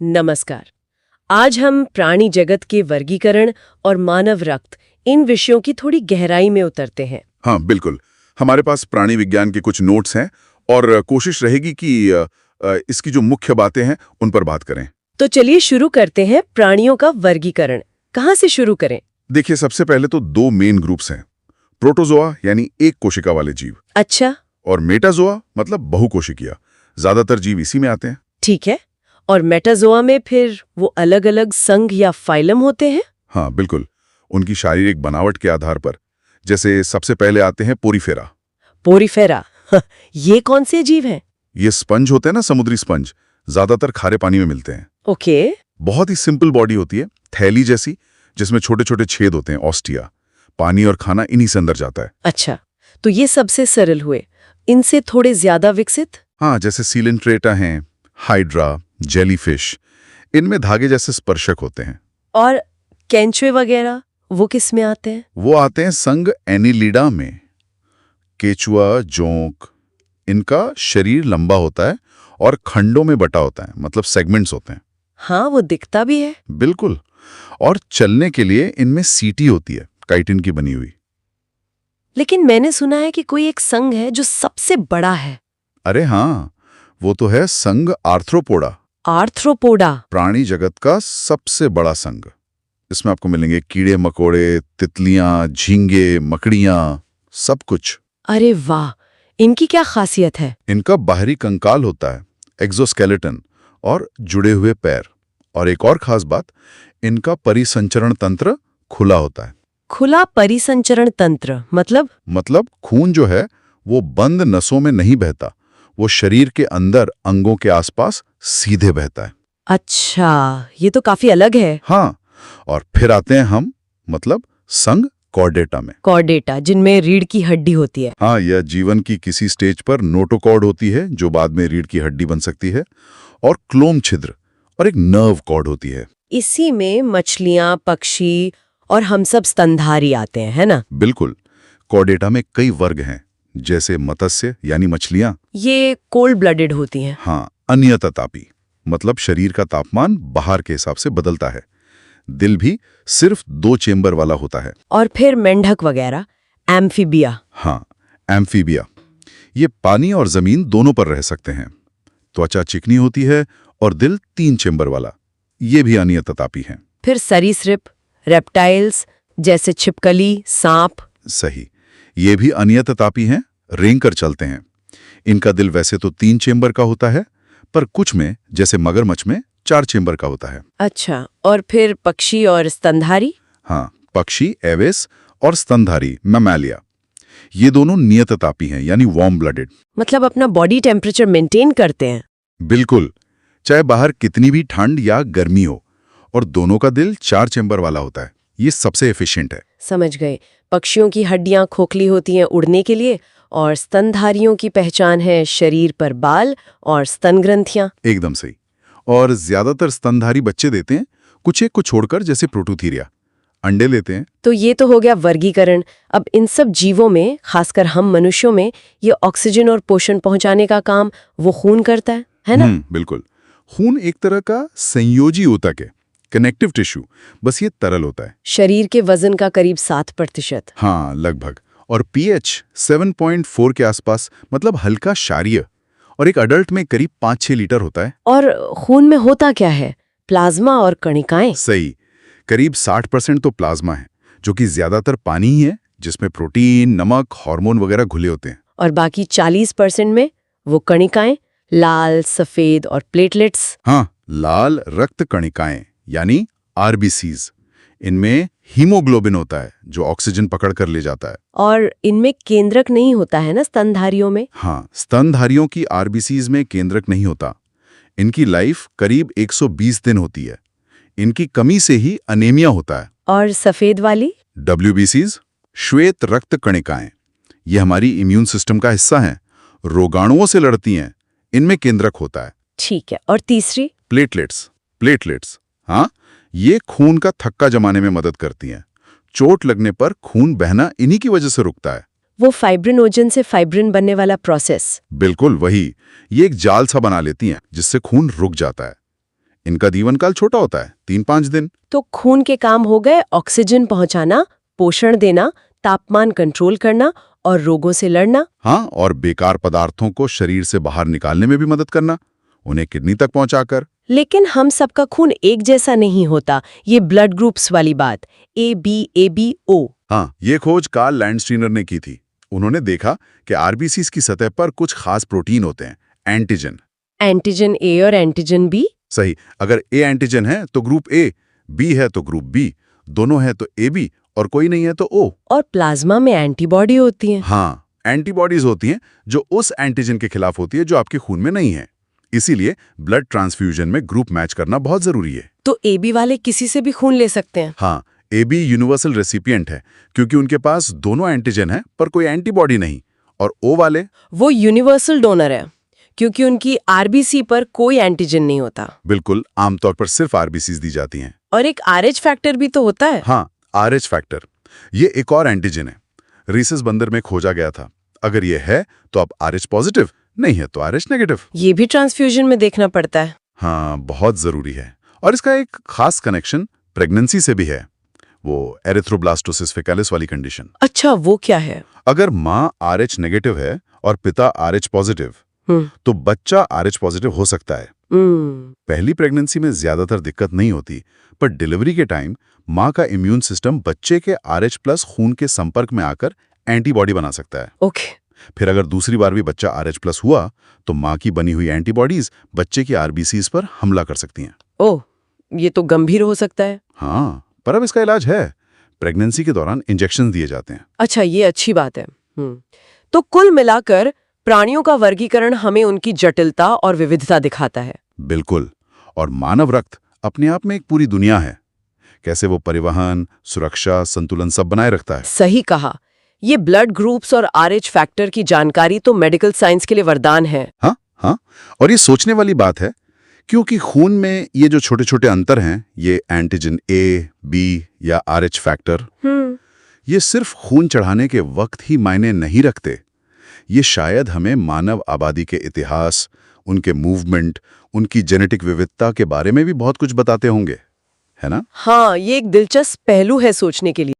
नमस्कार। आज हम प्राणी जगत के वर्गीकरण और मानव रक्त इन विषयों की थोड़ी गहराई में उतरते हैं। हाँ, बिल्कुल। हमारे पास प्राणी विज्ञान के कुछ नोट्स हैं और कोशिश रहेगी कि इसकी जो मुख्य बातें हैं उन पर बात करें। तो चलिए शुरू करते हैं प्राणियों का वर्गीकरण। कहाँ से शुरू करें? देखिए, सबसे पहले तो दो मेन ग्रुप्स हैं। प्रोटोजोआ यानी एक कोशिका वाले जीव, अच्छा, और मेटाजोआ मतलब बहुकोशिकीय। ज्यादातर जीव इसी में आते हैं। ठीक है। और मेटाजोआ में फिर वो अलग-अलग संघ या फाइलम होते हैं? हाँ, बिल्कुल। उनकी शारीरिक बनावट के आधार पर। जैसे सबसे पहले आते हैं पोरीफेरा। पोरीफेरा ये कौन से जीव हैं? ये स्पंज होते हैं ना, समुद्री स्पंज। ज्यादातर खारे पानी में मिलते हैं। ओके। बहुत ही सिंपल बॉडी होती है, थैली जैसी, जिसमें छोटे छोटे छेद होते हैं, ऑस्टिया। पानी और खाना इन्हीं से अंदर जाता है। अच्छा, तो ये सबसे सरल हुए। इनसे थोड़े ज्यादा विकसित? हाँ, जैसे सीलेंट्रेटा हैं, हाइड्रा, जेलीफिश। इनमें धागे जैसे स्पर्शक होते हैं। और केंचुए वगैरह वो किस में आते हैं? वो आते हैं संघ एनीलिडा में। केचुआ, जोंक, इनका शरीर लंबा होता है और खंडों में बटा होता है, मतलब सेगमेंट्स होते हैं। हाँ, वो दिखता भी है। बिल्कुल। और चलने के लिए इनमें सीटी होती है, काइटिन की बनी हुई। लेकिन मैंने सुना है कि कोई एक संघ है जो सबसे बड़ा है। अरे हाँ, वो तो है संघ आर्थ्रोपोडा। आर्थ्रोपोडा। प्राणी जगत का सबसे बड़ा संघ। इसमें आपको मिलेंगे कीड़े मकोड़े, तितलियां, झींगे, मकड़ियां, सब कुछ। अरे वाह, इनकी क्या खासियत है? इनका बाहरी कंकाल होता है, एक्सोस्केलेटन, और जुड़े हुए पैर। और एक और खास बात, इनका परिसंचरण तंत्र खुला होता है। खुला परिसंचरण तंत्र मतलब खून जो है वो बंद नसों में नहीं बहता, वो शरीर के अंदर अंगों के आसपास सीधे बहता है। अच्छा, ये तो काफी अलग है। हाँ, और फिर आते हैं हम, मतलब संघ कॉर्डेटा में। कॉर्डेटा, जिनमें रीढ़ की हड्डी होती है। हाँ, यह जीवन की किसी स्टेज पर नोटोकॉर्ड होती है, जो बाद में रीढ़ की हड्डी बन सकती है, और क्लोम छिद्र और एक नर्व कॉर्ड होती है। इसी में मछलियां, पक्षी और हम सब स्तनधारी आते हैं, है ना? बिल्कुल। कॉर्डेटा में कई वर्ग हैं, जैसे मत्स्य यानी मछलियां। ये कोल्ड ब्लडेड होती हैं। हाँ, अनियततापी, मतलब शरीर का तापमान बाहर के हिसाब से बदलता है। दिल भी सिर्फ 2 चेंबर वाला होता है। और फिर मेंढक वगैरह, एम्फीबिया। हाँ, एम्फीबिया। ये पानी और जमीन दोनों पर रह सकते हैं। त्वचा चिकनी होती है और दिल 3 चेंबर वाला। ये भी अनियततापी हैं। फिर सरीसृप, रेप्टाइल्स जैसे छिपकली, सांप। सही, ये भी अनियततापी हैं, रेंग कर चलते हैं। इनका दिल वैसे तो 3 चेंबर का होता है, पर कुछ में, जैसे मगरमच्छ में, 4 चेंबर का होता है। अच्छा, और फिर पक्षी और स्तनधारी? हाँ, पक्षी, एवेस, और स्तनधारी, मैमालिया, ये दोनों नियततापी हैं, यानी वार्म ब्लडेड। मतलब अपना बॉडी टेम्परेचर मेंटेन करते हैं। बिल्कुल, चाहे बाहर कितनी भी ठंड या गर्मी हो। और दोनों का दिल 4 चेंबर वाला होता है। ये सबसे एफिशिएंट है। समझ गए। पक्षियों की हड्डियां खोखली होती हैं उड़ने के लिए, और स्तनधारियों की पहचान है शरीर पर बाल और स्तन ग्रंथियां। एकदम सही। और ज्यादातर स्तनधारी बच्चे देते हैं, कुछ एक को छोड़कर, जैसे प्रोटोथीरिया अंडे लेते हैं। तो ये तो हो गया वर्गीकरण। अब इन सब जीवों में, खासकर हम मनुष्यों में, ये ऑक्सीजन और पोषण पहुंचाने का काम वो खून करता है ना? बिल्कुल। खून एक तरह का संयोजी ऊतक है, कनेक्टिव टिश्यू, बस ये तरल होता है। शरीर के वजन का करीब 7%। हाँ, लगभग। और पीएच 7.4 के आसपास, मतलब हल्का क्षारीय। और एक अडल्ट में करीब 5-6 लीटर होता है। और खून में होता क्या है? प्लाज्मा और कणिकाएं? सही, करीब 60% तो प्लाज्मा है, जो कि ज्यादातर पानी ही है, जिसमें प्रोटीन, नमक, हार्मोन वगैरह घुले होते हैं। और बाकी 40% में वो कणिकाएं, लाल, सफेद और प्लेटलेट्स। हाँ, लाल रक्त कणिकाएं यानी आरबीसीज। इनमें हीमोग्लोबिन होता है, जो ऑक्सीजन पकड़ कर ले जाता है। और इनमें केंद्रक नहीं होता है ना स्तनधारियों में? हाँ, स्तनधारियों की आरबीसीज में केंद्रक नहीं होता। इनकी लाइफ करीब 120 दिन होती है। इनकी कमी से ही अनेमिया होता है। और सफेद वाली? डब्ल्यूबीसीज, श्वेत रक्त कणिकाएं, ये हमारी इम्यून सिस्टम का हिस्सा हैं, रोगाणुओं से लड़ती हैं। इनमें केंद्रक होता है। ठीक है। और तीसरी? प्लेटलेट्स, हाँ, ये खून का थक्का जमाने में मदद करती हैं। चोट लगने पर खून बहना इन्हीं की वजह से रुकता है। वो फाइब्रिनोजन से फाइब्रिन बनने वाला प्रोसेस। बिल्कुल वही। ये एक जाल सा बना लेती हैं, जिससे खून रुक जाता है। इनका जीवन काल छोटा होता है, 3-5 दिन। तो खून के काम हो गए ऑक्सीजन पहुंचाना, पोषण देना, तापमान कंट्रोल करना और रोगों से लड़ना। हाँ, और बेकार पदार्थों को शरीर से बाहर निकालने में भी मदद करना, उन्हें किडनी तक पहुंचाकर। लेकिन हम सबका खून एक जैसा नहीं होता, ये ब्लड ग्रुप्स वाली बात, AB, हाँ, ये खोज कार्ल लैंडस्टीनर ने की थी। उन्होंने देखा कि आरबीसीज की सतह पर कुछ खास प्रोटीन होते हैं, एंटीजन। एंटीजन ए और एंटीजन बी। सही, अगर ए एंटीजन है तो ग्रुप ए, बी है तो ग्रुप बी, दोनों है तो AB और कोई नहीं है तो O। और प्लाज्मा में एंटीबॉडी होती है। हाँ, एंटीबॉडीज होती हैं जो उस एंटीजन के खिलाफ होती है जो आपके खून में नहीं है। इसीलिए ब्लड ट्रांसफ्यूजन में ग्रुप मैच करना बहुत जरूरी है। तो AB वाले किसी से भी खून ले सकते हैं? हाँ, AB यूनिवर्सल रेसिपिएंट है क्योंकि उनके पास दोनों एंटीजन है पर कोई एंटीबॉडी नहीं। और O वाले? वो यूनिवर्सल डोनर है क्योंकि उनकी आरबीसी पर कोई एंटीजन नहीं होता। बिल्कुल, आमतौर पर सिर्फ आरबीसीज दी जाती हैं। और एक RH फैक्टर भी तो होता है। हाँ, RH फैक्टर, ये एक और एंटीजन है। रीसस बंदर में खोजा गया था। अगर ये है तो आप RH पॉजिटिव, नहीं है तो RH नेगेटिव। ये भी ट्रांसफ्यूजन में देखना पड़ता है। हाँ, बहुत जरूरी है। और इसका एक खास कनेक्शन प्रेगनेंसी से भी है, वो एरिथ्रोब्लास्टोसिस फेकालिस वाली कंडीशन। अच्छा, वो क्या है? अगर माँ RH नेगेटिव है और पिता RH पॉजिटिव, तो बच्चा RH पॉजिटिव हो सकता है। पहली प्रेगनेंसी में ज्यादातर दिक्कत नहीं होती, पर डिलीवरी के टाइम माँ का इम्यून सिस्टम बच्चे के RH+ खून के संपर्क में आकर एंटीबॉडी बना सकता है। ओके। फिर अगर दूसरी बार भी बच्चा RH+ हुआ, तो माँ की बनी हुई एंटीबॉडीज बच्चे की आरबीसीज पर हमला कर सकती हैं। ओह, ये तो गंभीर हो सकता है। हाँ, पर अब इसका इलाज है। प्रेगनेंसी के दौरान इंजेक्शन दिए जाते हैं। अच्छा, ये अच्छी बात है। तो कुल मिलाकर प्राणियों का वर्गीकरण हमें उनकी जटिलता और विविधता दिखाता है। बिल्कुल, और मानव रक्त अपने आप में एक पूरी दुनिया है। कैसे वो परिवहन, सुरक्षा, संतुलन सब बनाए रखता है। सही कहा। ये ब्लड ग्रुप्स और RH फैक्टर की जानकारी तो मेडिकल साइंस के लिए वरदान है। हाँ, और ये सोचने वाली बात है क्योंकि खून में ये जो छोटे छोटे अंतर हैं, ये एंटीजन A, B या RH फैक्टर, ये सिर्फ खून चढ़ाने के वक्त ही मायने नहीं रखते। ये शायद हमें मानव आबादी के इतिहास, उनके मूवमेंट, उनकी जेनेटिक विविधता के बारे में भी बहुत कुछ बताते होंगे, है ना? हाँ, ये एक दिलचस्प पहलू है सोचने के लिए।